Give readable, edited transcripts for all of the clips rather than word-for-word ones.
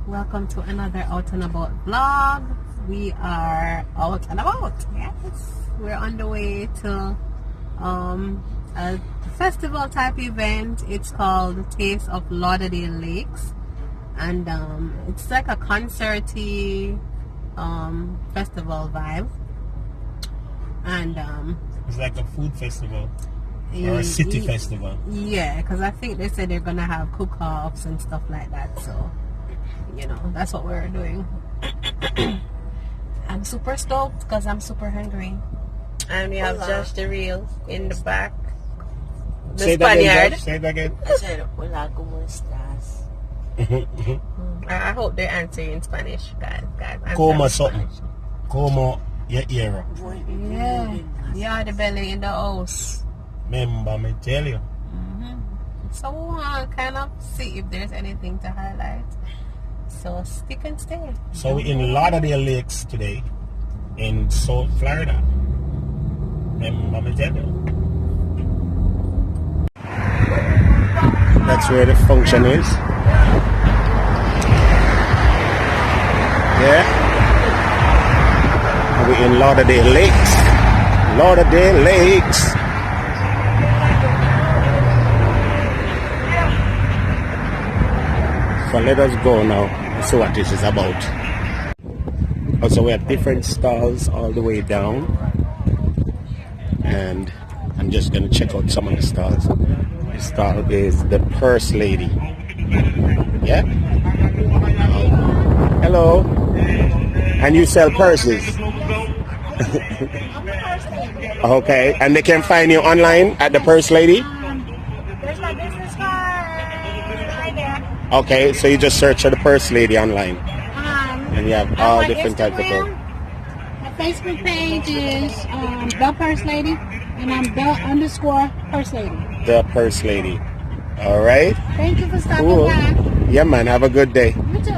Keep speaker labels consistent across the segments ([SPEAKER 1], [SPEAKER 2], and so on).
[SPEAKER 1] Welcome to another Out and About vlog. We are out and about. Yes, we're on the way to a festival type event. It's called Taste of Lauderdale Lakes, and it's like a concerty festival vibe. And
[SPEAKER 2] it's like a food festival or a city festival.
[SPEAKER 1] Yeah, because I think they said they're gonna have cook-offs and stuff like that. So, you know, that's what we're doing. I'm super stoked because I'm super hungry. And we have Josh the Real in the back. The
[SPEAKER 2] Say
[SPEAKER 1] Spaniard.
[SPEAKER 2] That again, Say it again.
[SPEAKER 3] I said, hola, ¿cómo estás?
[SPEAKER 1] I hope they answer you in Spanish, guys.
[SPEAKER 2] Como something. Como your ear.
[SPEAKER 1] Yeah. Yardie Belly in the house.
[SPEAKER 2] Remember me tell you.
[SPEAKER 1] So we want to kind of see if there's anything to highlight. So stick and stay.
[SPEAKER 2] So we're in Lauderdale Lakes today in South Florida. Remember me tell you. That's where the function is. Yeah. And we're in Lauderdale Lakes. Lauderdale Lakes. So let us go now and see what this is about. Also, we have different stalls all the way down, and I'm just gonna check out some of the stalls. This stall is the Purse Lady. Yeah. Hello. And you sell purses? Okay. And they can find you online at the Purse Lady?
[SPEAKER 1] There's my business card right there.
[SPEAKER 2] Okay, so you just search for the Purse Lady online. And you have all different types of purses.
[SPEAKER 4] My Facebook page is The Purse Lady, and I'm _Purse Lady.
[SPEAKER 2] The Purse Lady. All right.
[SPEAKER 4] Thank you for stopping
[SPEAKER 2] Cool.
[SPEAKER 4] by.
[SPEAKER 2] Yeah, man. Have a good day.
[SPEAKER 4] You too.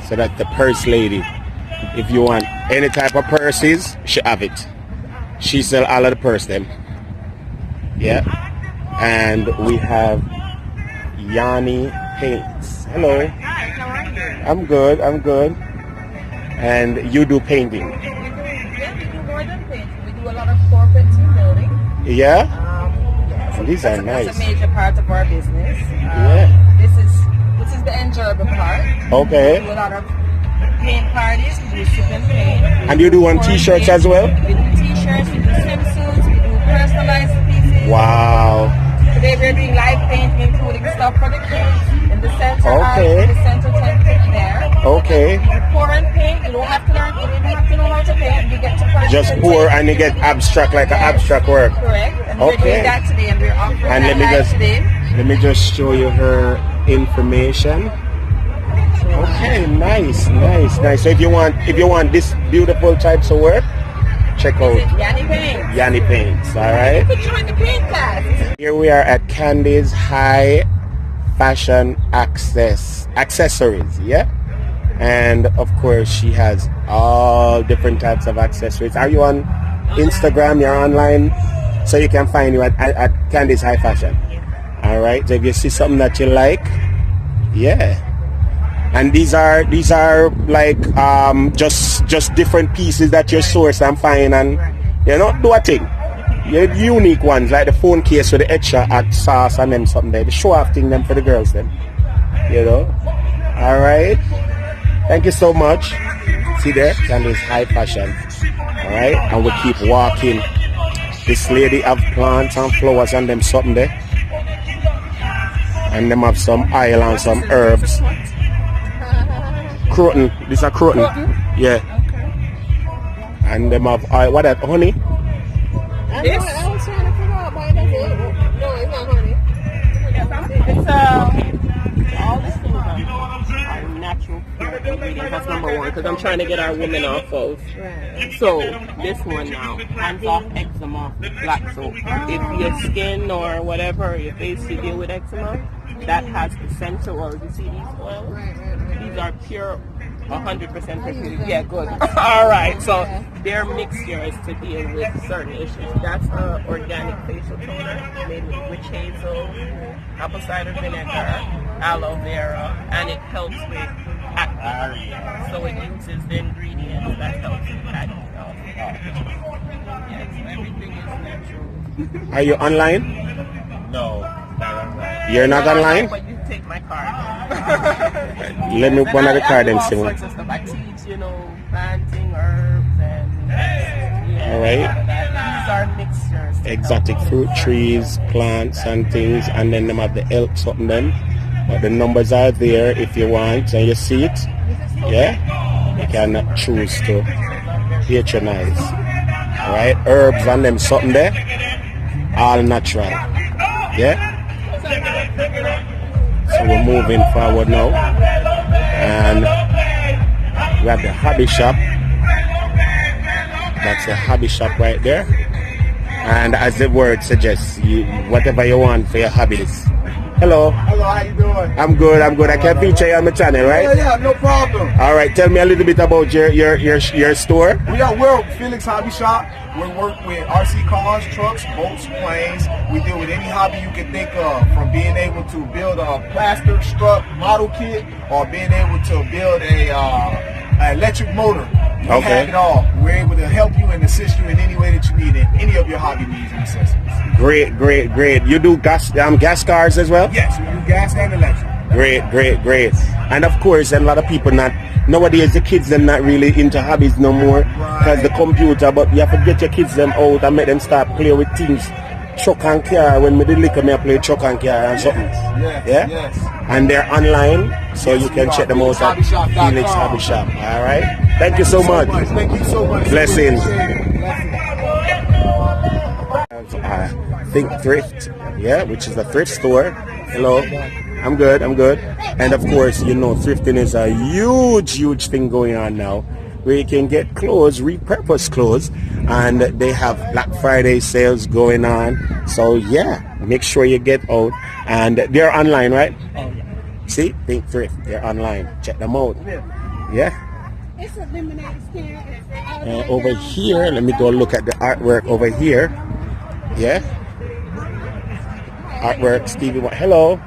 [SPEAKER 2] So that's the Purse Lady. If you want any type of purses, she have it. She sell all of the purse them. Yeah. And we have Yardie Paints. Hello.
[SPEAKER 1] Hi, how are you?
[SPEAKER 2] I'm good. I'm good. And you do painting?
[SPEAKER 1] Yeah, we do more than paint. We do a lot of corporate team building.
[SPEAKER 2] Yeah.
[SPEAKER 1] So
[SPEAKER 2] These are
[SPEAKER 1] that's
[SPEAKER 2] nice.
[SPEAKER 1] a major part of our business.
[SPEAKER 2] Yeah.
[SPEAKER 1] This is the enjoyable part.
[SPEAKER 2] Okay.
[SPEAKER 1] We do a lot of paint parties. We do sip and paint.
[SPEAKER 2] And you do on t-shirts as well?
[SPEAKER 1] We do t-shirts. We do swimsuits. We do personalized pieces.
[SPEAKER 2] Wow.
[SPEAKER 1] Today we're doing live painting, including stuff for the kids in the center.
[SPEAKER 2] Okay.
[SPEAKER 1] In the center tent there.
[SPEAKER 2] Okay.
[SPEAKER 1] You pour and paint. You don't have to learn. You don't have to know how to paint. You get to practice.
[SPEAKER 2] Just pour and you get abstract, like an abstract work.
[SPEAKER 1] Correct. And we're doing that today, and we're offering
[SPEAKER 2] And
[SPEAKER 1] that live today.
[SPEAKER 2] let me just show you her information. Okay, nice. So if you want this beautiful types of work, check out
[SPEAKER 1] Yardie Paints.
[SPEAKER 2] Yardie Paints. All right.
[SPEAKER 1] You could join the paint class.
[SPEAKER 2] Here we are at Candy's High Fashion Accessories. Yeah. And of course, she has all different types of accessories. Are you on Instagram? You're online, so you can find you at Candy's High Fashion. All right. So if you see something that you like, yeah. And these are like just different pieces that you source and find, and you know, do a thing. You have unique ones like the phone case with the extra at sauce and them something there. The show off thing them for the girls them. You know. All right. Thank you so much. See there, Candy's High Fashion. All right, and we keep walking. This lady have plants and flowers and them something there, and them have some oil and some herbs. Croton. This is a croton. Yeah. Okay. And them have what that honey?
[SPEAKER 1] This?
[SPEAKER 4] I was trying to figure out why that's it.
[SPEAKER 1] No, it's not honey. It's all the things are natural pure ingredients. That's number one, because I'm trying to get our women off of. Right. So this one now, hands off eczema, black soap. If your skin or whatever, your face, you deal with eczema, that has essential oils. You see these oils? These are pure, 100% pure. Yeah, good. All right, so their mixtures to deal with certain issues. That's an organic facial toner made with witch hazel, apple cider vinegar, aloe vera, and it helps with So it uses the ingredients that helps in packing off. Yeah, so everything is natural.
[SPEAKER 2] Are you online?
[SPEAKER 5] No, not online.
[SPEAKER 2] You're not online?
[SPEAKER 1] But you take my card.
[SPEAKER 2] Let me one of the card and
[SPEAKER 1] all
[SPEAKER 2] see.
[SPEAKER 1] sorts of stuff. I teach, planting herbs and
[SPEAKER 2] All right.
[SPEAKER 1] These are mixtures.
[SPEAKER 2] Exotic fruit trees, plants and things, and then them have the elk something then. But the numbers are there if you want and you see it. Yeah? You can choose to patronize. Alright? Herbs and them something there. All natural. Yeah? So we're moving forward now. And we have the hobby shop. That's the hobby shop right there. And as the word suggests, whatever you want for your hobbies. Hello.
[SPEAKER 5] Hello, how you doing?
[SPEAKER 2] I'm good. I can feature you on my channel, right?
[SPEAKER 5] Yeah, no problem.
[SPEAKER 2] All right. Tell me a little bit about your store.
[SPEAKER 5] We're Felix Hobby Shop. We work with RC cars, trucks, boats, planes. We deal with any hobby you can think of, from being able to build a plaster strut model kit or being able to build a electric motor. We have it all. We're able to help you and assist you in any way that you need in any of your hobby needs and accessories.
[SPEAKER 2] Great. You do gas cars as well?
[SPEAKER 5] Yes, we do gas and electric.
[SPEAKER 2] Great. And of course, a lot of people nowadays the kids them not really into hobbies no more because the computer. But you have to get your kids them out and make them start play with things. Truck and car. When me did liquor, me I play truck and car and something.
[SPEAKER 5] Yes.
[SPEAKER 2] And they're online, so you can check them out at Felix Hobby Shop. All right. Thank you so much.
[SPEAKER 5] Thank you so much.
[SPEAKER 2] Blessings. Think Thrift, which is a thrift store. Hello. I'm good. And of course, thrifting is a huge thing going on now, where you can get clothes, repurposed clothes, and they have Black Friday sales going on. So make sure you get out. And they're online, right?
[SPEAKER 1] Oh, yeah.
[SPEAKER 2] See, Think Thrift, they're online. Check them out. Yeah.
[SPEAKER 4] It's a lemonade stand.
[SPEAKER 2] Over here, let me go look at the artwork over here. Yeah. Artwork, Stevie. Hello.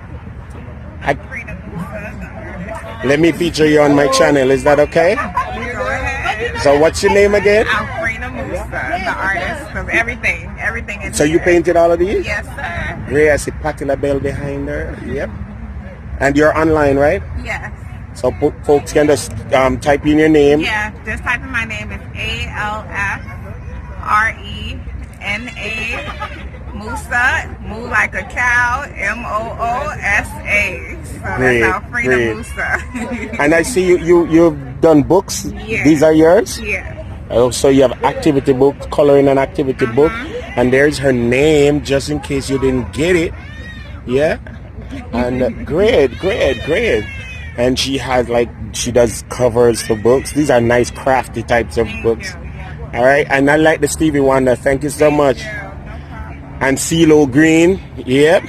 [SPEAKER 2] Let me feature you on my channel. Is that okay?
[SPEAKER 6] Go ahead.
[SPEAKER 2] So what's your name again?
[SPEAKER 6] Alfreda Musa, the artist of everything in
[SPEAKER 2] So you
[SPEAKER 6] here.
[SPEAKER 2] painted all of these?
[SPEAKER 6] Yes, sir.
[SPEAKER 2] Great. I see Patti LaBelle behind her. Yep. And you're online, right?
[SPEAKER 6] Yes.
[SPEAKER 2] So folks can just type in your name.
[SPEAKER 6] Yeah, just type in my name. It's ALFRENA Musa, moo like a cow, MOOSA. So
[SPEAKER 2] Great,
[SPEAKER 6] that's Alfreda
[SPEAKER 2] great.
[SPEAKER 6] Musa.
[SPEAKER 2] And I see you've done books.
[SPEAKER 6] Yeah.
[SPEAKER 2] These are yours?
[SPEAKER 6] Yeah.
[SPEAKER 2] Oh, so you have activity book, coloring and activity book. And there's her name, just in case you didn't get it. Yeah? And great. And she does covers for books. These are nice crafty types of books. All right. And I like the Stevie Wonder. Thank you so much. And CeeLo Green. Yep.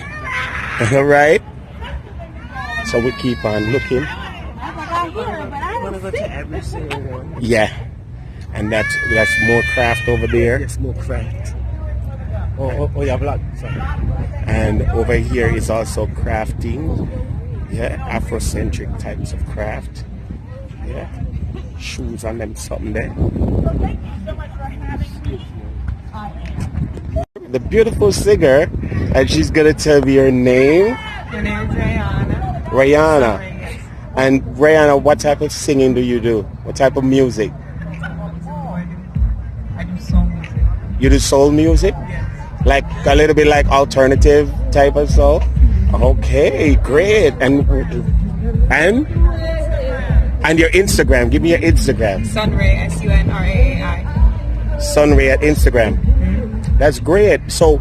[SPEAKER 2] All right. So we keep on looking.
[SPEAKER 1] I'm gonna go to every single one.
[SPEAKER 2] Yeah. And that's more craft over there.
[SPEAKER 5] Yes, more craft. Oh, yeah, black. Sorry.
[SPEAKER 2] And over here is also crafting. Yeah, Afrocentric types of craft. Yeah. Shoes on them, something there. The beautiful singer, and she's gonna tell me her name.
[SPEAKER 6] My name is Rihanna.
[SPEAKER 2] Rihanna. And Rihanna, what type of singing do you do? What type of music?
[SPEAKER 6] I do soul music.
[SPEAKER 2] You do soul music? Like a little bit like alternative type of soul? Okay, great. And your Instagram. Give me your Instagram.
[SPEAKER 6] Sunray, SUNRAAI.
[SPEAKER 2] Sunray at Instagram. That's great. So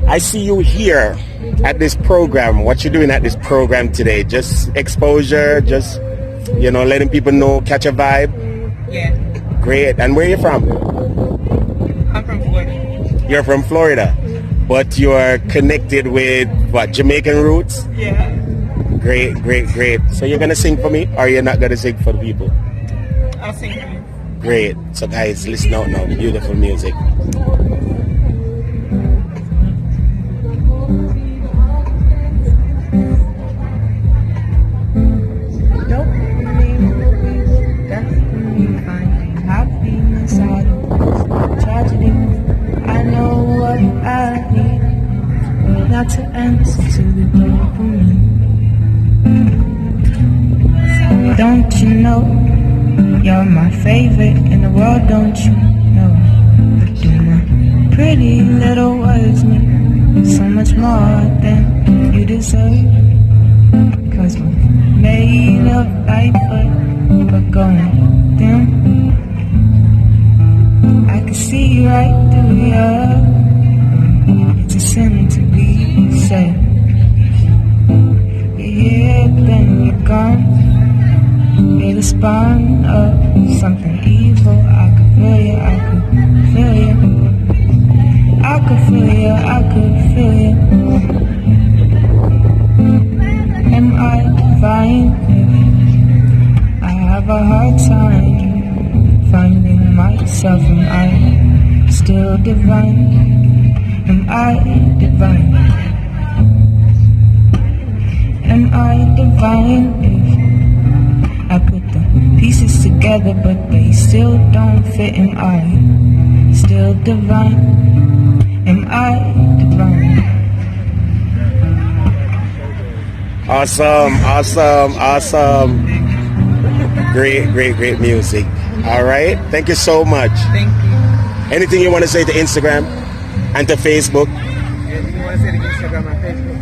[SPEAKER 2] I see you here at this program. What you doing at this program today? Just exposure, just letting people know, catch a vibe.
[SPEAKER 6] Yeah.
[SPEAKER 2] Great. And where are you from?
[SPEAKER 6] I'm from Florida.
[SPEAKER 2] You're from Florida, but you are connected with Jamaican roots?
[SPEAKER 6] Yeah.
[SPEAKER 2] Great. So you're gonna sing for me, or you're not gonna sing for the people?
[SPEAKER 6] I'll sing for you.
[SPEAKER 2] Great. So guys, listen out now. Beautiful music.
[SPEAKER 7] Nope. know you're my favorite in the world, don't you know? But do my pretty little words mean so much more than you deserve? Cause we're made of light, but we're going dim. I can see right through you. It's a sin to be said. You're here, then you're gone. You're the spawn of something evil. I could feel you, I could feel you. I could feel you, I could feel you. Am I divine if I have a hard time finding myself? Am I still divine? Am I divine? Am I divine if I put the pieces together but they still don't fit? Am I still divine? Am I divine?
[SPEAKER 2] Awesome, awesome, awesome. Great, great, great music. All right. Thank you so much.
[SPEAKER 6] Thank you.
[SPEAKER 2] Anything you want to say to Instagram and to Facebook?
[SPEAKER 6] Anything you want to say to Instagram and Facebook?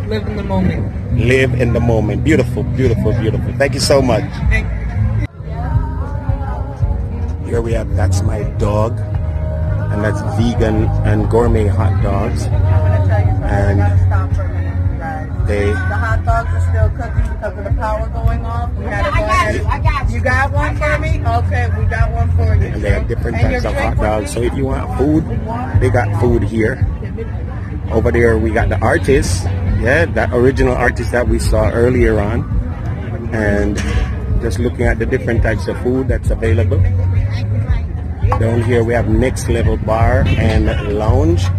[SPEAKER 6] Live in the moment.
[SPEAKER 2] Live in the moment. Beautiful, beautiful, beautiful. Thank you so much.
[SPEAKER 6] Thank you.
[SPEAKER 2] Here we have That's My Dog, and that's vegan and gourmet hot dogs. And
[SPEAKER 6] the hot dogs are still cooking because of the power going off. We had to go ahead. You got one for me? Okay, we got one for you.
[SPEAKER 2] And they have different types of hot dogs. So if you want food, they got food here. Over there we got the artist. Yeah, that original artist that we saw earlier on. And just looking at the different types of food that's available. Down here we have Next Level Bar and Lounge.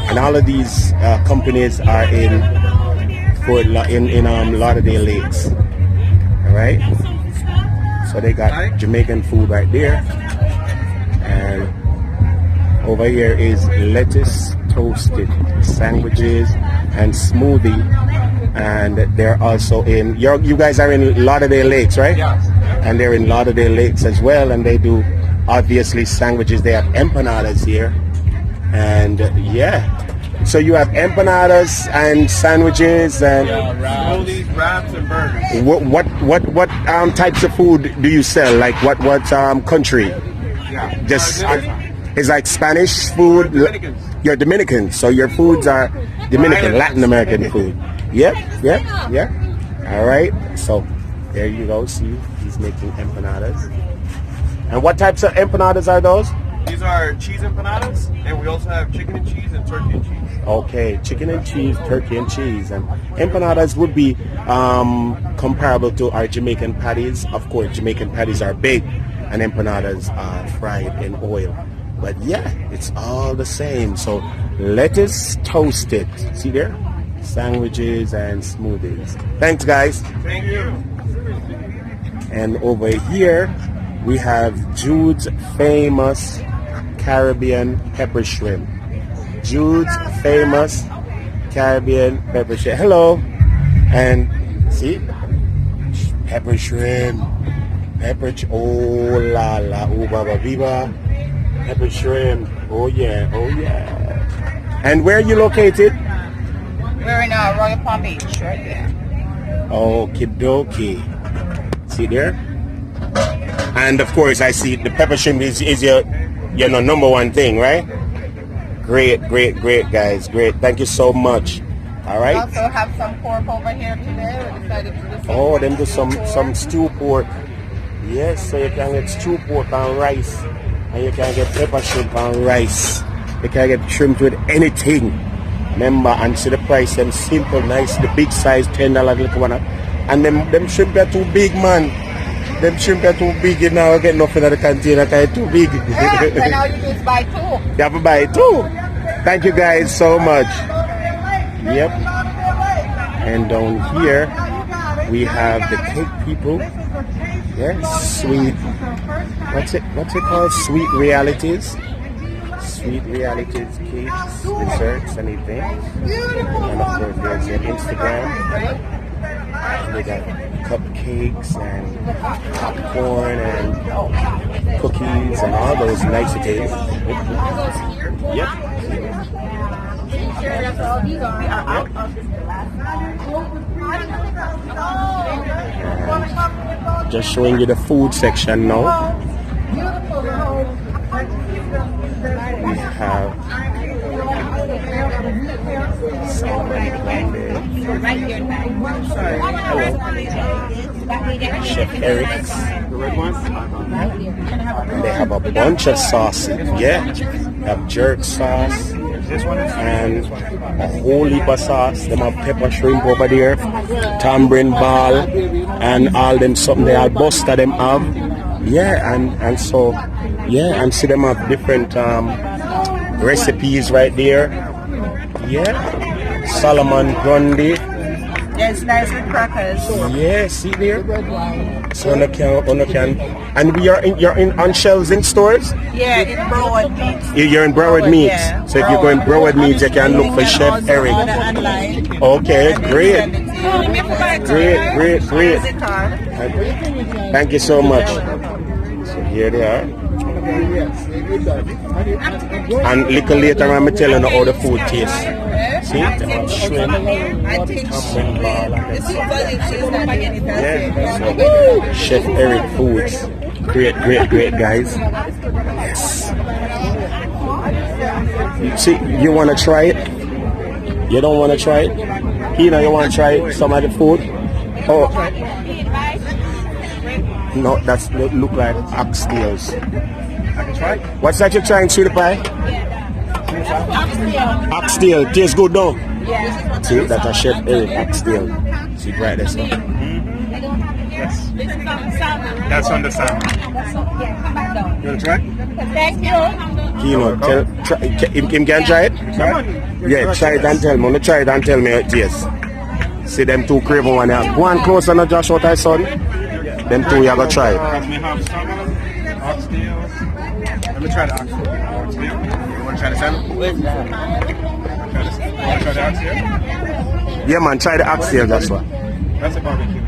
[SPEAKER 2] And all of these companies are in Lauderdale Lakes. All right. So they got Jamaican food right there. And over here is lettuce toasted sandwiches and smoothie. And they're also in, you guys are in Lauderdale Lakes, right?
[SPEAKER 5] Yeah.
[SPEAKER 2] And they're in Lauderdale Lakes as well. And they do obviously sandwiches. They have empanadas here. And yeah, so you have empanadas and sandwiches and
[SPEAKER 5] Rollies, wraps, and burgers.
[SPEAKER 2] what types of food do you sell? Like what country?
[SPEAKER 5] Yeah.
[SPEAKER 2] Just it's like Spanish food.
[SPEAKER 5] Dominicans.
[SPEAKER 2] You're Dominican, so your foods are Dominican, Latin American food. Yep. All right, so there you go. See, he's making empanadas. And what types of empanadas are those?
[SPEAKER 5] These are cheese empanadas, and we also have chicken and cheese and turkey and cheese.
[SPEAKER 2] Okay, chicken and cheese, turkey and cheese. And empanadas would be comparable to our Jamaican patties. Of course, Jamaican patties are baked and empanadas are fried in oil. But yeah, it's all the same. So lettuce toasted. See there? Sandwiches and smoothies. Thanks, guys.
[SPEAKER 5] Thank you.
[SPEAKER 2] And over here, we have Jude's famous Caribbean pepper shrimp. Jude's famous Caribbean pepper shrimp. Hello. And see? Pepper shrimp. Oh la la. Oh baba viva. Pepper shrimp. Oh yeah. And where are you located?
[SPEAKER 6] We're in Royal Palm Beach, right there.
[SPEAKER 2] Okie dokie. See there? And of course, I see the pepper shrimp is your number one thing, right? Great, guys. Great. Thank you so much. All right.
[SPEAKER 6] We also have some pork over here today. We decided to do some.
[SPEAKER 2] Oh, then do some stew pork. Yes, so you can get stew pork and rice, and you can get pepper shrimp and rice. You can get shrimp with anything. Remember, and see the price. Them simple, nice, the big size, $10 little one. And them shrimp are too big, man. Them shrimp are too big, you know, get nothing at the container, they're too big.
[SPEAKER 6] Yeah, so now you just buy two.
[SPEAKER 2] You have to buy two. Thank you guys so much. Yep. And down here, we have the cake people. Yes, sweet. What's it called? Sweet Realities. Sweet Realities, cakes, desserts, and events. And of course, there's your Instagram. They got cupcakes and popcorn and cookies and all those niceties. Yep. Just showing you the food section now. We have Chef Eric's. They have a bunch of sauces. Yeah, they have jerk sauce and a whole heap of sauce. They have pepper shrimp over there, tamarind ball, and all them something they all buster them have. Yeah, and so yeah, and see them have different recipes right there. Yeah. Solomon Grundy.
[SPEAKER 6] Yeah, it's nice with crackers.
[SPEAKER 2] Yeah, see there. So on can, and you're in on shelves in stores.
[SPEAKER 6] Yeah, in Broward Meats.
[SPEAKER 2] You're in Broward Meats.
[SPEAKER 6] Yeah.
[SPEAKER 2] So if you go in Broward Meats, you can look for Chef Eric. Okay, great. Great. Thank you so much. So here they are. And little later I'm telling you how the food tastes. See, they have shrimp, tamarind ball, and yeah, so Chef Eric Foods. Great guys. Yes. See, you want to try it? You don't want to try it? Hina, you want to try some of the food? Oh. No, that's look like oxtails.
[SPEAKER 5] I can try.
[SPEAKER 2] What's that you're trying, sweetie pie? Oxtail. Tastes good though.
[SPEAKER 6] Yeah.
[SPEAKER 2] See, that's a Chef Eric oxtail. See, right there.
[SPEAKER 5] Yes. That's on the salmon. You want to try?
[SPEAKER 6] Thank you.
[SPEAKER 2] You know, him can try it? Yeah, try it and tell me. I'm going to try it and tell me how it tastes. See them two craving one here. Go on close and Josh what I saw. Them two you are going to try it.
[SPEAKER 5] We have salmon, oxtails. Let me try the oxtail. You want to try the salmon?
[SPEAKER 3] Where's that?
[SPEAKER 5] Try the oxtail?
[SPEAKER 2] Yeah man, try the oxtail, that's what.
[SPEAKER 5] That's a barbecue.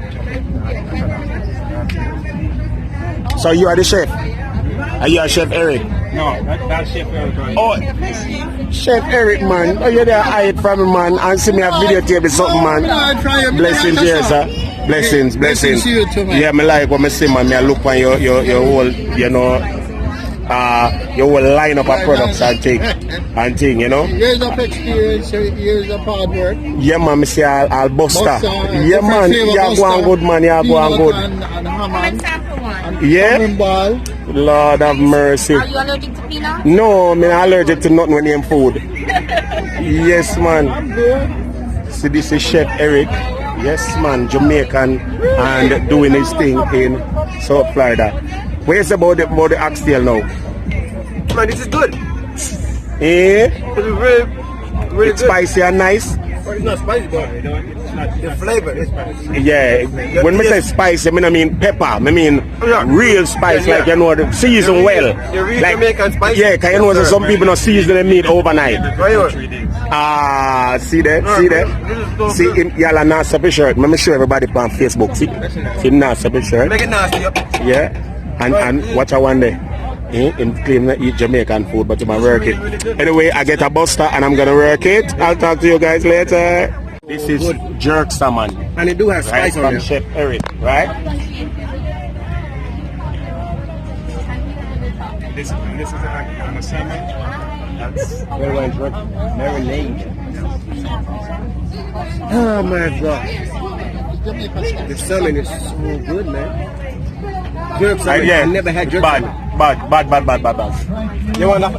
[SPEAKER 2] So you are the chef? Are you a Chef Eric?
[SPEAKER 5] No, that's Chef Eric. Right?
[SPEAKER 2] Oh, Chef Eric, man. Oh, you're there, hide from me, man. And see me a videotape or something, man. Blessings here, sir. Blessings. Yeah, me like what me see, man. Me look on your whole, you know, your whole lineup of products and thing, you know.
[SPEAKER 8] Years of experience, years of hard work.
[SPEAKER 2] Yeah, man. Me see I'll buster. Yeah, man. You're going good, man. You're going good. Yeah.
[SPEAKER 8] Ball.
[SPEAKER 2] Lord have mercy.
[SPEAKER 4] Are you allergic to peanuts?
[SPEAKER 2] No, I'm not allergic to nothing when I'm food. Yes, man. See, this is Chef Eric. Yes, man. Jamaican and doing his thing in South Florida. Where's about the oxtail now?
[SPEAKER 5] Man, this is good.
[SPEAKER 2] Eh?
[SPEAKER 5] It's really
[SPEAKER 2] It's spicy and nice.
[SPEAKER 5] It's not spicy, but the flavor is spicy.
[SPEAKER 2] Yeah, when I say spicy, I mean pepper. I mean real spice, like you know, the season well.
[SPEAKER 5] You're
[SPEAKER 2] like
[SPEAKER 5] Jamaican spicy.
[SPEAKER 2] Yeah, cause you know some people not season their meat overnight. See that? See, y'all are nasty up shirt. Let me show everybody on Facebook. See nasty up shirt.
[SPEAKER 5] Make it nasty,
[SPEAKER 2] Yeah, and watch out one day. In claim to eat Jamaican food, but you might work it. Anyway, I get a buster and I'm gonna work it. I'll talk to you guys later. This is jerk salmon.
[SPEAKER 5] And it do have
[SPEAKER 2] Right,
[SPEAKER 5] spice on
[SPEAKER 2] from
[SPEAKER 5] it.
[SPEAKER 2] Chef Eric, right?
[SPEAKER 5] This is a salmon. That's
[SPEAKER 2] Very well marinated.
[SPEAKER 5] oh my god. The salmon is so good, man. Jerk salmon.
[SPEAKER 2] Yeah,
[SPEAKER 5] I never had jerk
[SPEAKER 2] bad.
[SPEAKER 5] salmon.
[SPEAKER 2] Bad. You want that?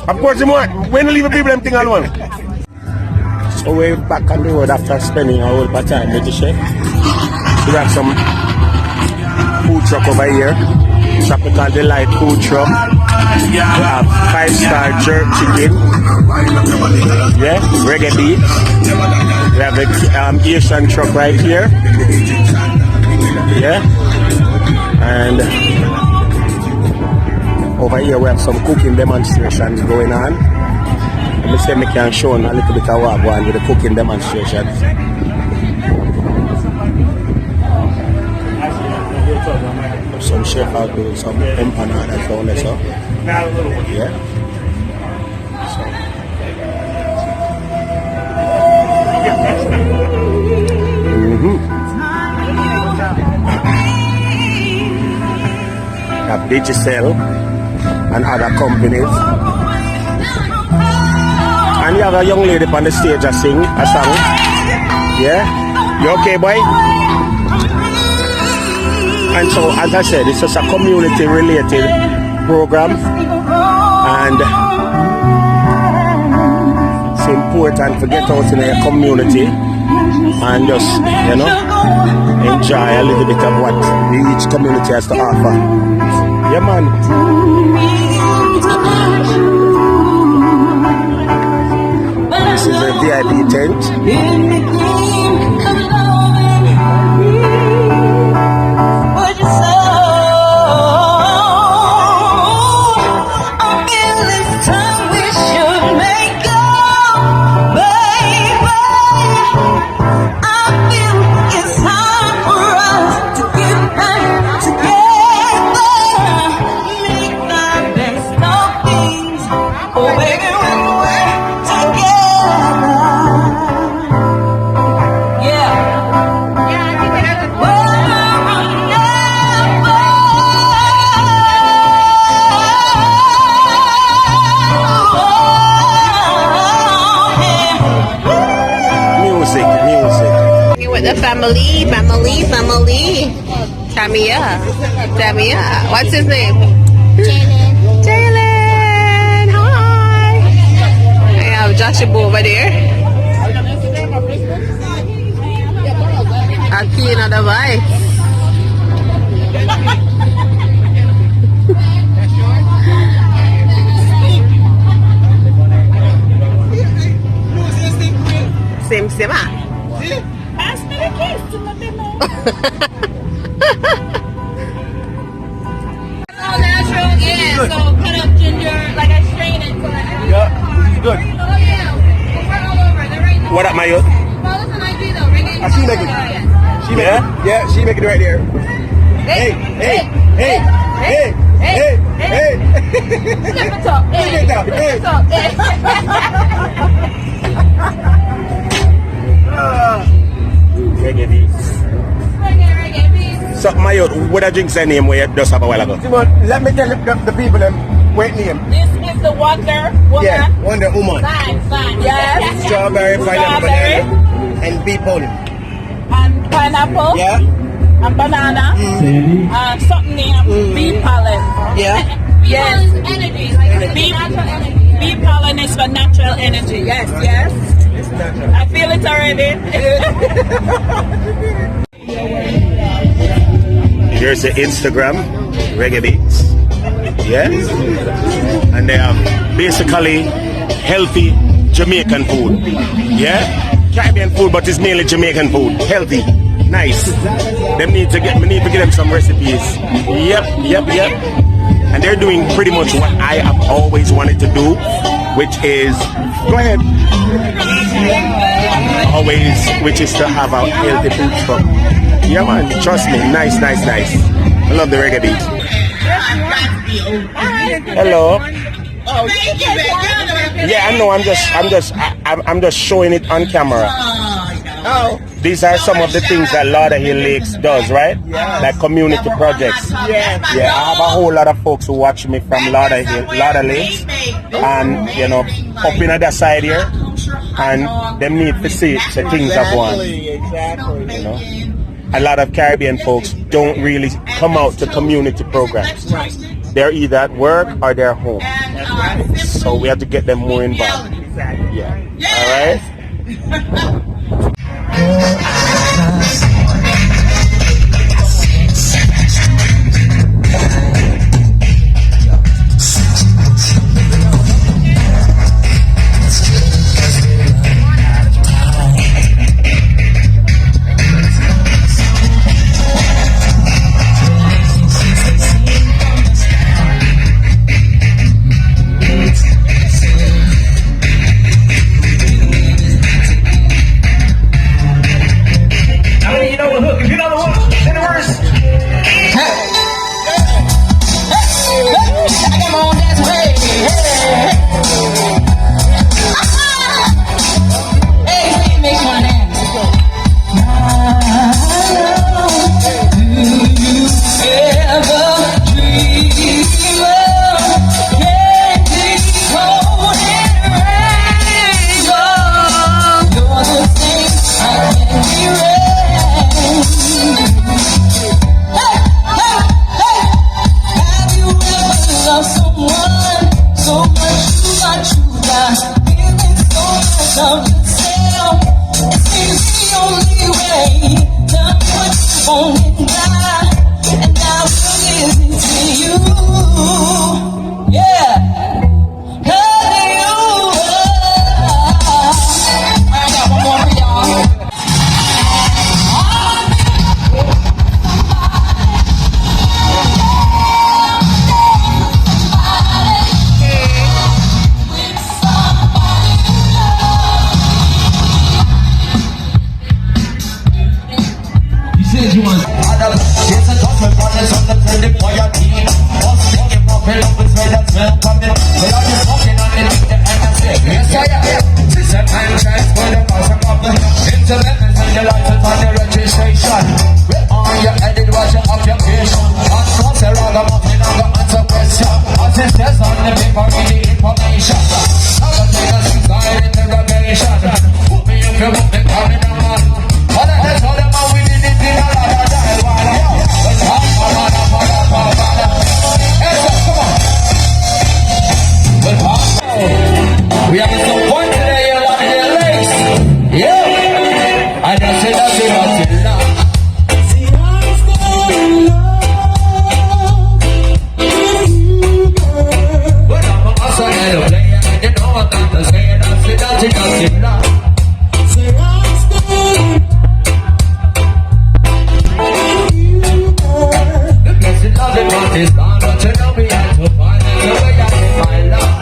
[SPEAKER 2] Of course you want. When you leave the people them thing alone. So we're back on the road after spending a whole part of time with the chef. We have some food truck over here. Tropical Delight food truck. We have 5-star jerk chicken. Yeah, reggae beef. We have the Asian truck right here. Yeah. And over here we have some cooking demonstrations going on. Let me see if I can show a little bit of what going on with the cooking demonstrations. chef out doing some empanadas down there, so.
[SPEAKER 5] Not a little one.
[SPEAKER 2] Yeah. Have Digicel and other companies. And you have a young lady on the stage a sing a song. Yeah? You okay, boy? And so, as I said, it's just a community-related program. And it's important to get out in your community and just, you know, enjoy a little bit of what each community has to offer. Yeah, man. This is a VIP tent.
[SPEAKER 1] Family. Tamia. What's his name? Jalen. Hi. I have Joshua over there. Aquí nada vai. Same. Pass me the keys to my all natural, yeah. So cut up ginger, like I strain it. So
[SPEAKER 5] Yeah, this is good.
[SPEAKER 1] Oh yeah, we're all over. They're right there.
[SPEAKER 2] What up, my youth?
[SPEAKER 1] Well, listen, I do though. Ringing.
[SPEAKER 5] I see you making it. She make it. Yeah, she make it right there. Hey.
[SPEAKER 1] Step it up. Hey.
[SPEAKER 2] Reggae beats.
[SPEAKER 1] Reggae beats.
[SPEAKER 2] So, my youth, what a drink's the name where you just have a while ago?
[SPEAKER 5] Simon, let me tell the people them what name.
[SPEAKER 1] This is the Wonder Woman.
[SPEAKER 5] Yeah, Wonder Woman.
[SPEAKER 1] Fine. Yes.
[SPEAKER 5] Strawberry, pineapple, banana, and bee pollen.
[SPEAKER 1] And pineapple.
[SPEAKER 5] Yeah.
[SPEAKER 1] And banana. And something named bee pollen.
[SPEAKER 5] Yeah.
[SPEAKER 1] Yes. Energy. Like bee pollen is for natural energy. Yes.
[SPEAKER 5] It's natural.
[SPEAKER 1] I feel it already.
[SPEAKER 2] Here's the Instagram, Reggae Beats. Yeah? And they have basically healthy Jamaican food. Yeah? Caribbean food, but it's mainly Jamaican food. Healthy. Nice. We need to get them some recipes. Yep. And they're doing pretty much what I have always wanted to do, which is, go ahead. Which is to have a healthy food truck. Yeah, man, trust me. Nice. I love the reggae beat. Hello. Yeah, I know. I'm just showing it on camera.
[SPEAKER 5] Oh.
[SPEAKER 2] These are some of the things that Lauderdale Lakes does, right?
[SPEAKER 5] Yeah.
[SPEAKER 2] Like community projects.
[SPEAKER 5] Yeah.
[SPEAKER 2] Yeah, I have a whole lot of folks who watch me from Lauderdale Lakes, and you know, up in the side here, and them need to see the things I've won.
[SPEAKER 5] Exactly.
[SPEAKER 2] You know, a lot of Caribbean folks don't really come out to community programs.
[SPEAKER 5] Right.
[SPEAKER 2] They're either at work or they're home.
[SPEAKER 5] That's right.
[SPEAKER 2] So we have to get them more involved.
[SPEAKER 5] Exactly.
[SPEAKER 2] Yeah. All right.
[SPEAKER 7] easy to you. Yeah. Hey, you. I got one more for y'all. We having some fun today in Lauderdale Lakes. Yeah. I just said that's it, that's it. See, I'm still in love with you, girl. But I'm a hustler and a player, and you know I got to say it, that's it, that's it, that's it. See, I'm still in love with you, girl. The blessed love the party's gone, but you know me had to find it, the way I can find love.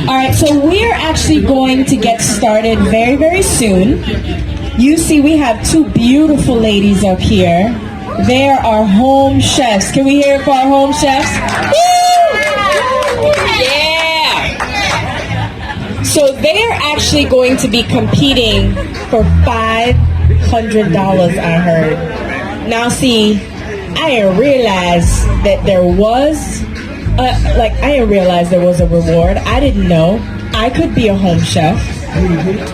[SPEAKER 9] Alright, so we're actually going to get started very, very soon. You see, we have two beautiful ladies up here. They are our home chefs. Can we hear it for our home chefs? Woo! Yeah! So they are actually going to be competing for $500, I heard. Now see, I didn't realize that there was a reward. I didn't know I could be a home chef.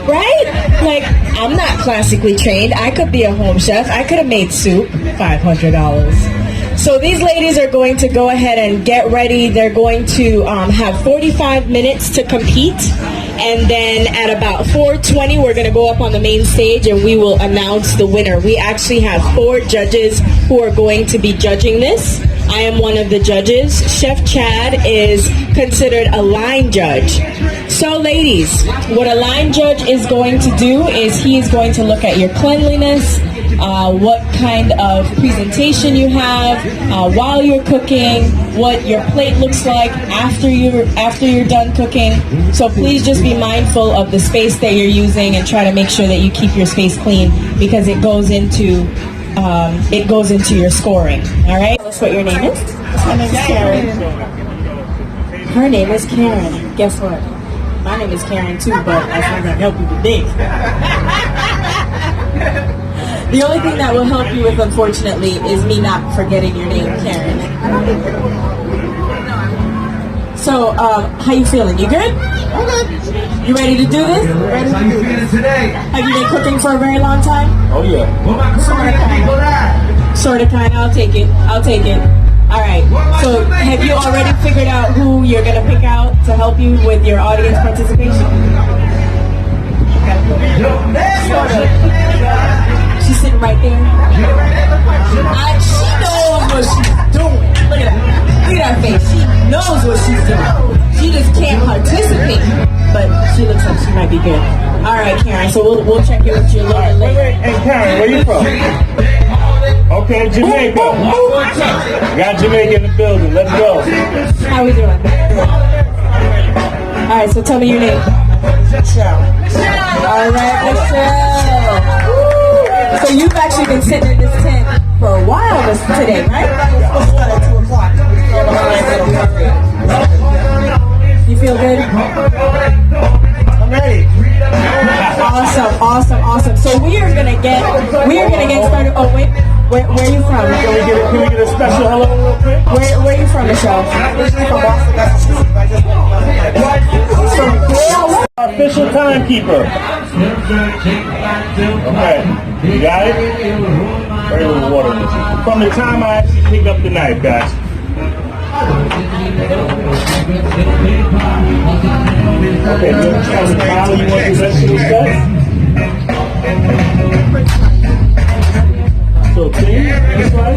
[SPEAKER 9] Right? Like, I'm not classically trained. I could be a home chef. I could have made soup. $500. So these ladies are going to go ahead and get ready. They're going to have 45 minutes to compete. And then at about 4:20, we're going to go up on the main stage and we will announce the winner. We actually have 4 judges who are going to be judging this. I am one of the judges. Chef Chad is considered a line judge. So ladies, what a line judge is going to do is he is going to look at your cleanliness, what kind of presentation you have while you're cooking, what your plate looks like after you're done cooking. So please just be mindful of the space that you're using and try to make sure that you keep your space clean because it goes into your scoring. All right. Tell us what your name is.
[SPEAKER 4] My name is Karen.
[SPEAKER 9] Her name is Karen. Guess what? My name is Karen too, but that's not gonna help you today. The only thing that will help you with, unfortunately, is me not forgetting your name, Karen. So, how you feeling? You good?
[SPEAKER 4] I'm good.
[SPEAKER 9] You ready to do this?
[SPEAKER 4] Ready to do this.
[SPEAKER 9] Have you been cooking for a very long time?
[SPEAKER 2] Oh yeah.
[SPEAKER 9] Sort of kind. I'll take it. All right. So, have you already figured out who you're gonna pick out to help you with your audience participation? Sort of. She's sitting right there. She knows what she's doing. Look at that. Look at that face. She knows what she's doing. She just can't participate, but she looks like she might be good. All right, Karen. So we'll check in with you a little bit later.
[SPEAKER 2] Hey Karen, where you from? Okay, Jamaica. Got Jamaica in the building. Let's go.
[SPEAKER 9] How we doing? All right. So tell me your name. Michelle. All right, Michelle. So you've actually been sitting in this tent for a while today, right? At 2 o'clock. You feel good?
[SPEAKER 2] I'm ready.
[SPEAKER 9] Awesome. So we are gonna get started. Oh wait, where are you from?
[SPEAKER 2] Can we get a special hello real quick?
[SPEAKER 9] Where are you from, Michelle?
[SPEAKER 2] Official Timekeeper. Okay, you got it? Very little water. From the time I actually pick up the knife, guys. Okay, you tell me how you want the vegetable stuff? So clean, this way?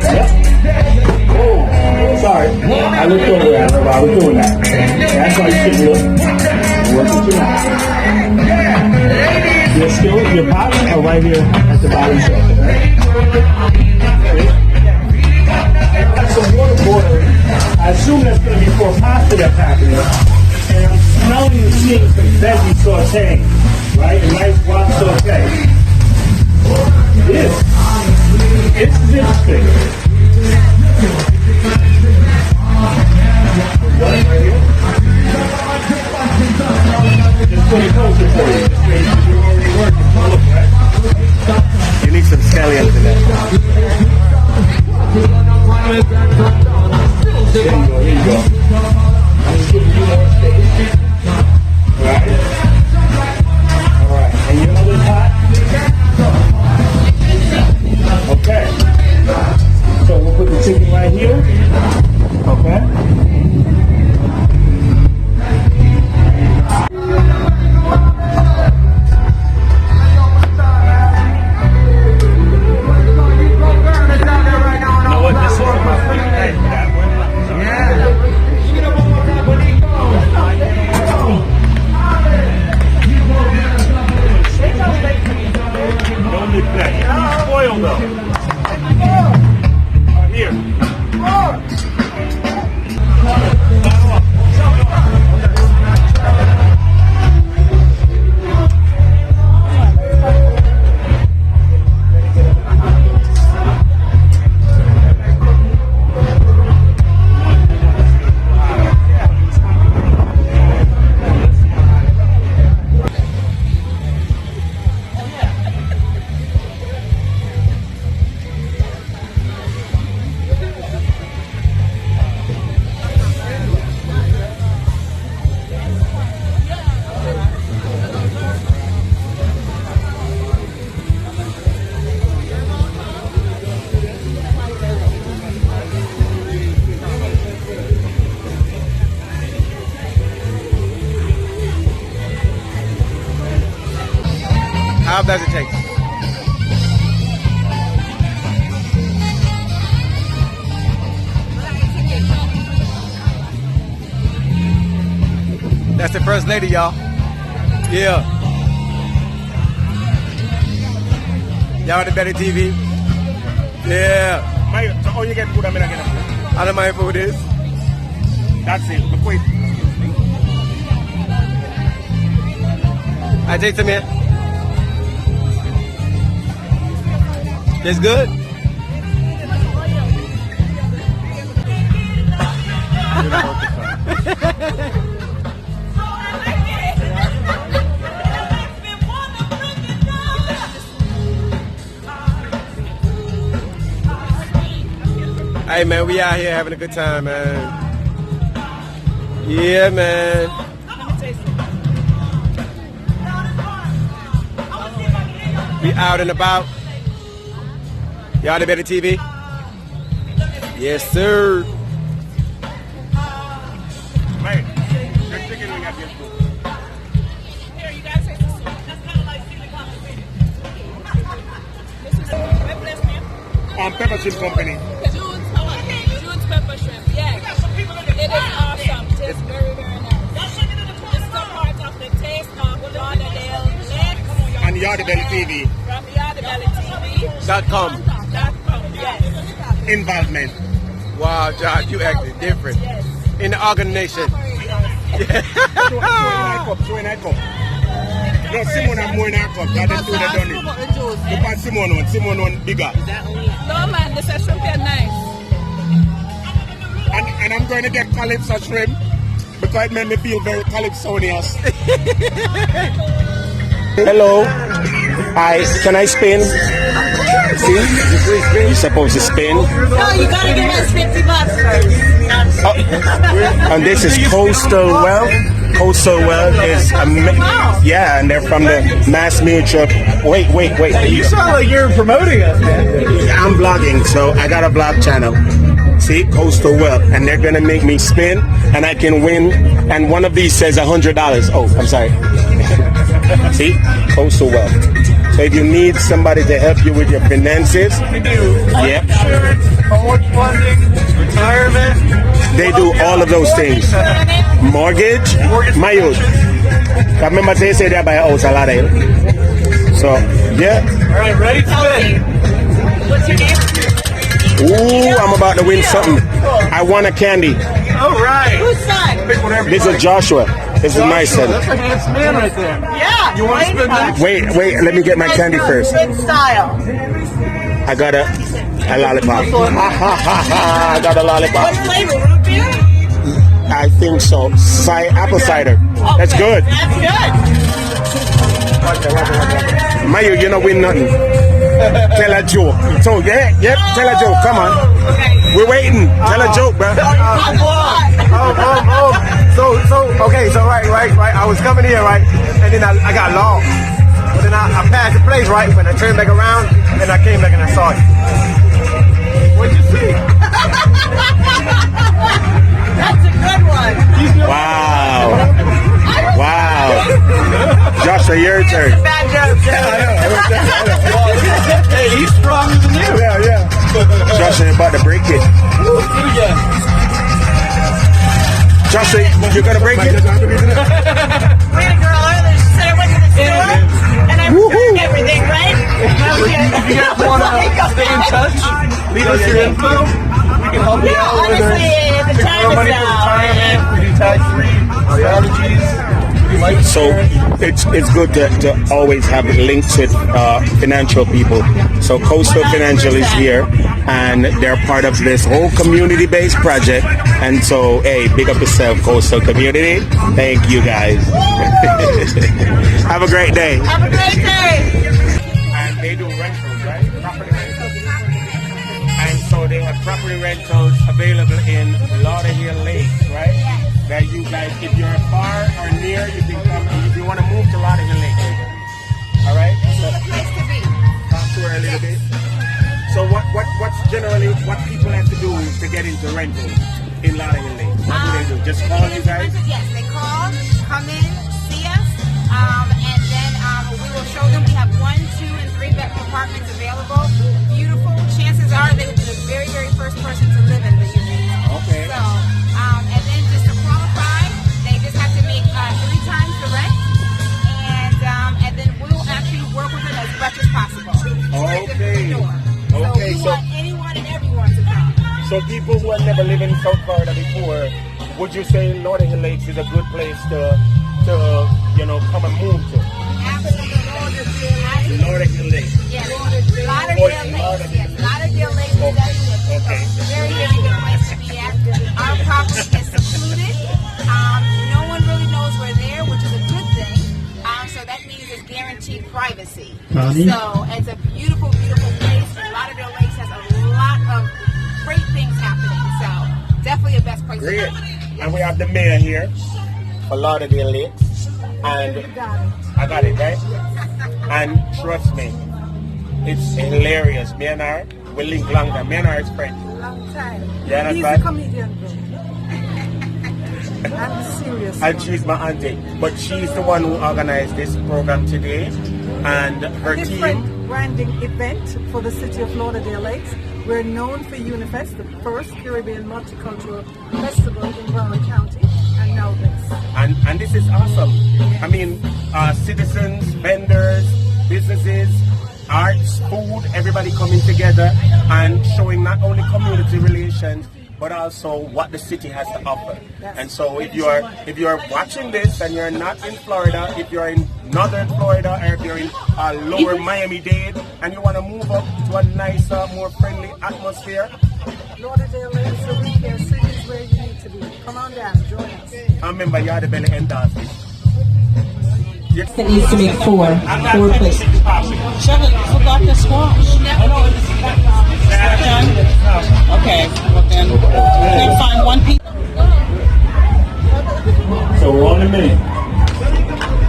[SPEAKER 2] Yep. Oh, sorry. I looked over that while I was doing that. That's why you should look. Work with your knife. Your skills, your pots are right here at the bottom shelf. That's some water boiling. I assume that's going to be for pasta that's happening. And I'm smelling and seeing some veggie sauteing, right? A nice wok saute. This is interesting. Right here. Just put it closer for you. You're already working. Look, right? You need some scallions in there. There you go, here you go. I'm giving you more space. Alright. Alright. And your other pot? Okay. So we'll put the chicken right here. Okay.
[SPEAKER 10] How does it taste? That's the first lady, y'all. Yeah. Yardie Belly TV. Yeah.
[SPEAKER 2] Oh, you get food, I mean, I get food.
[SPEAKER 10] I don't mind food is.
[SPEAKER 2] That's it. Look, wait.
[SPEAKER 10] I take some here. It's good. Hey man, we out here having a good time, man. Yeah, man. We out and about. Yardie Belly TV? Yes, sir.
[SPEAKER 2] Right. Your chicken wing at your food.
[SPEAKER 11] Here, you guys taste the soup. That's kind of like seaweed conversation. This is what place name?
[SPEAKER 2] Pepper Shrimp Company.
[SPEAKER 11] June's Pepper Shrimp. Yeah. It is awesome. It tastes very, very nice. This is a part of the taste of Lauderdale Lakes.
[SPEAKER 2] And Yardie Belly TV.
[SPEAKER 11] From YardieBellyTV.com. Yes.
[SPEAKER 2] Involvement.
[SPEAKER 10] Wow, John, you acted different.
[SPEAKER 11] Yes.
[SPEAKER 10] In the organization.
[SPEAKER 2] Show in that cup. No, Simon have more in her cup. That is two that done it. Look at Simon one bigger.
[SPEAKER 11] No man, this is shrimp is nice.
[SPEAKER 2] And I'm going to get calypso shrimp because it made me feel very calypsonious. Hello. Can I spin? See? You're supposed to spin.
[SPEAKER 11] No, you gotta give us $50 first.
[SPEAKER 2] Oh. And this is Coastal Wealth. Coastal Wealth is yeah, and they're from the Mass Mutual. Wait.
[SPEAKER 12] You sound like you're promoting us, man.
[SPEAKER 2] I'm vlogging, so I got a vlog channel. See, Coastal Wealth, and they're gonna make me spin, and I can win. And one of these says $100. Oh, I'm sorry. See, Coastal Wealth. So if you need somebody to help you with your finances,
[SPEAKER 12] Yep. Insurance, home funding, retirement.
[SPEAKER 2] They do all of those things. Mortgage, my youth. I remember they say they buy a house a lot of. So yeah.
[SPEAKER 12] All right, ready to spin.
[SPEAKER 11] What's your name?
[SPEAKER 2] Ooh, I'm about to win something. I won a candy.
[SPEAKER 12] All right.
[SPEAKER 11] Whose son?
[SPEAKER 12] Pick whatever
[SPEAKER 2] This
[SPEAKER 12] you
[SPEAKER 2] is
[SPEAKER 12] like.
[SPEAKER 2] Joshua. This is my son.
[SPEAKER 12] That's a handsome man right there.
[SPEAKER 11] Yeah.
[SPEAKER 12] You want to spin next?
[SPEAKER 2] Wait, let me get my candy first.
[SPEAKER 11] Good style.
[SPEAKER 2] I got a lollipop. I got a lollipop.
[SPEAKER 11] What flavor? Root beer?
[SPEAKER 2] I think so. Apple cider. That's good.
[SPEAKER 11] That's good.
[SPEAKER 2] Mayu, you don't win nothing. Tell a joke. So yep, tell a joke. Come on. We're waiting. Tell a joke, bro.
[SPEAKER 12] So right. I was coming here, right, and then I got lost. But then I passed the place, right, when I turned back around, and I came back and I saw you. What'd you see?
[SPEAKER 11] That's a good one.
[SPEAKER 2] Wow. Joshua, your turn.
[SPEAKER 11] Bad joke.
[SPEAKER 12] Hey, he's stronger than you.
[SPEAKER 2] Yeah. Joshua, you're about to break it.
[SPEAKER 12] Do it again.
[SPEAKER 2] Joshua, you're going to break it?
[SPEAKER 11] We had a girl earlier, she said I went to the store and I returned everything, right?
[SPEAKER 12] If you guys want to stay in touch, leave us your info. We can help you out with
[SPEAKER 11] honestly, the time is
[SPEAKER 12] money for
[SPEAKER 11] now.
[SPEAKER 12] retirement. We do tax-free strategies.
[SPEAKER 2] So it's good to always have links with financial people. So Coastal Financial is here, and they're part of this whole community-based project. And so, hey, big up yourself, Coastal Community. Thank you, guys. Have a great day.
[SPEAKER 11] Have a great day.
[SPEAKER 2] And they do rentals, right? Property rentals. And so they have property rentals available in Lauderdale Lakes, right? That you guys, if you're far or near, you can come. If you want to move to Lauderdale Lakes, all right? So, talk to her a little bit. So what's generally what people have to do to get into rentals in Lauderdale Lakes? What do they do? Just call you guys?
[SPEAKER 13] Yes, they call, come in, see us, and then we will show them. We have 1, 2, and 3 bedroom apartments available. Beautiful. Chances are they will be the very, very first person to live in the unit. Okay. So, and then just to qualify, they just have to make 3 times the rent, and then we will actually work with them as much as possible.
[SPEAKER 2] Okay.
[SPEAKER 13] So we want anyone and everyone to come.
[SPEAKER 2] So people who have never lived in South Florida before, would you say Lauderdale Lakes is a good place to come and move to?
[SPEAKER 13] Absolutely.
[SPEAKER 2] Lauderdale Lakes.
[SPEAKER 13] Yes. Lauderdale Lakes. Yes. Lauderdale Lakes is definitely a very, very good place to be at. Our property is secluded. No one really knows we're there, which is a good thing. So that means it's guaranteed privacy. So it's a beautiful, beautiful place. Lauderdale Lakes has a lot of great things happening. So definitely a best place to be.
[SPEAKER 2] And we have the mayor here for Lauderdale Lakes. And I got it, right? And trust me, it's hilarious. Me and her, we link long time. Me and her is friends.
[SPEAKER 6] Long time.
[SPEAKER 2] Yeah,
[SPEAKER 6] He's
[SPEAKER 2] that's
[SPEAKER 6] a comedian, bro. I'm serious.
[SPEAKER 2] And she's my auntie. But she's the one who organized this program today. And her
[SPEAKER 6] Different
[SPEAKER 2] team.
[SPEAKER 6] branding event for the city of Lauderdale Lakes. We're known for Unifest, the first Caribbean multicultural festival in Broward County, and now this.
[SPEAKER 2] And this is awesome. I mean, citizens, vendors, businesses, arts, food, everybody coming together and showing not only community relations, but also what the city has to offer. And so if you're watching this and you're not in Florida, if you're in northern Florida, or if you're in lower Miami-Dade and you want to move up to a nicer, more friendly atmosphere,
[SPEAKER 6] Lauderdale Lakes, the weekend city is where you need to be. Come on down, join us.
[SPEAKER 2] I remember Yardie Belly endorsed it.
[SPEAKER 9] It needs to make four plates.
[SPEAKER 11] Chevy, you forgot the squash. Okay, well then, we'll find one piece.
[SPEAKER 14] So we're on the minute.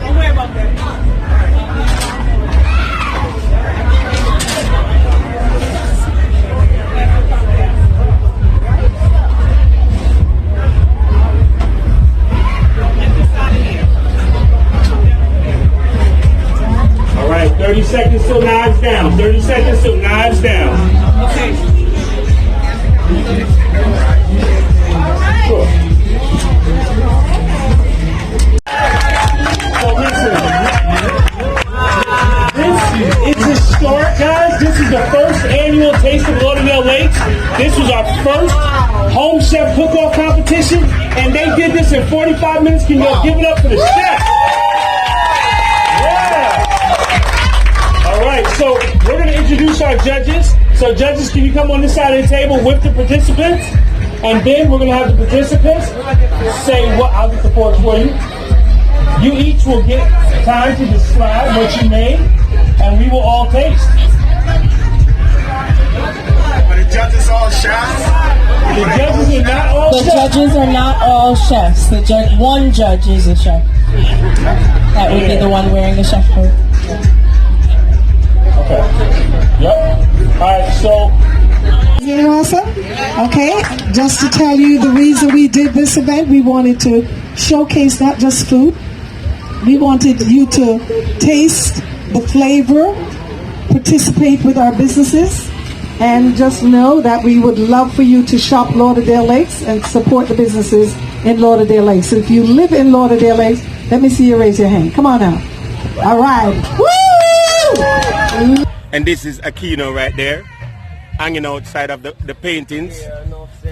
[SPEAKER 11] Don't worry about that.
[SPEAKER 14] All right, 30 seconds till knives down. 30 seconds till knives down.
[SPEAKER 11] Okay.
[SPEAKER 14] Sure. So listen, this is a start, guys. This is the first annual Taste of Lauderdale Lakes. This was our first home chef cook-off competition, and they did this in 45 minutes. Can you give it up for the chef? All right, so we're going to introduce our judges. So judges, can you come on this side of the table with the participants? And then we're going to have the participants say what, I'll get the fork for you. You each will get time to describe what you made, and we will all taste.
[SPEAKER 5] Are the judges all chefs?
[SPEAKER 14] The judges are not all
[SPEAKER 9] The
[SPEAKER 14] chefs.
[SPEAKER 9] judges are not all chefs. One judge is a chef. That would be the one wearing the chef coat.
[SPEAKER 14] Okay. Yep. All right, so.
[SPEAKER 6] Isn't it awesome? Okay, just to tell you the reason we did this event, we wanted to showcase not just food. We wanted you to taste the flavor, participate with our businesses, and just know that we would love for you to shop Lauderdale Lakes and support the businesses in Lauderdale Lakes. So if you live in Lauderdale Lakes, let me see you raise your hand. Come on now. All right. Woo!
[SPEAKER 2] And this is Aquino right there, hanging outside of the paintings.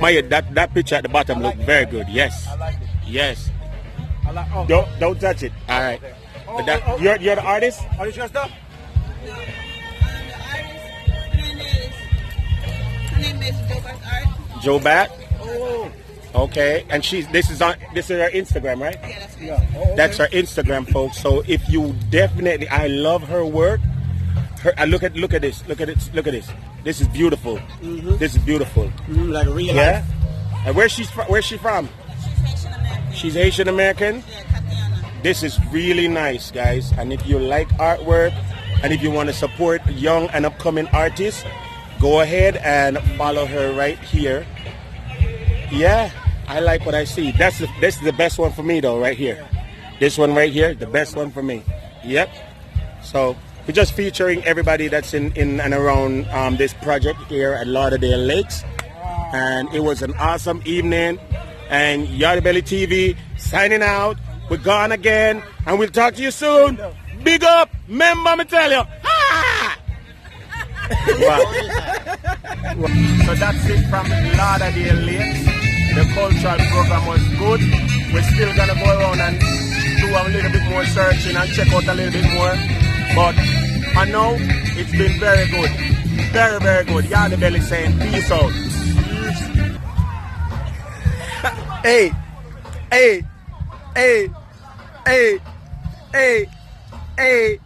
[SPEAKER 2] Maya, that picture at the bottom looked very good. Yes. Yes. Don't touch it. All right. You're the artist?
[SPEAKER 12] Are you dressed up?
[SPEAKER 11] Her name is
[SPEAKER 2] Joe Bat. Okay, and this is her Instagram, right?
[SPEAKER 11] Yeah, that's her.
[SPEAKER 2] That's her Instagram, folks. So if you definitely, I love her work. Look at this. Look at this. This is beautiful.
[SPEAKER 12] Mm-hmm.
[SPEAKER 2] This is beautiful.
[SPEAKER 12] Mm-hmm, like real
[SPEAKER 2] Yeah.
[SPEAKER 12] life.
[SPEAKER 2] And where's she from? She's Haitian American. This is really nice, guys. And if you like artwork, and if you want to support young and upcoming artists, go ahead and follow her right here. Yeah, I like what I see. This is the best one for me, though, right here. This one right here, the best one for me. Yep. So we're just featuring everybody that's in and around this project here at Lauderdale Lakes. And it was an awesome evening. And Yardie Belly TV signing out. We're gone again. And we'll talk to you soon. Big up. Remember me tell you. Ha! So that's it from Lauderdale Lakes. The cultural program was good. We're still going to go around and do a little bit more searching and check out a little bit more. But I know it's been very good. Very, very good. Yardie Belly saying peace out.
[SPEAKER 12] Hey, hey, hey, hey, hey, hey.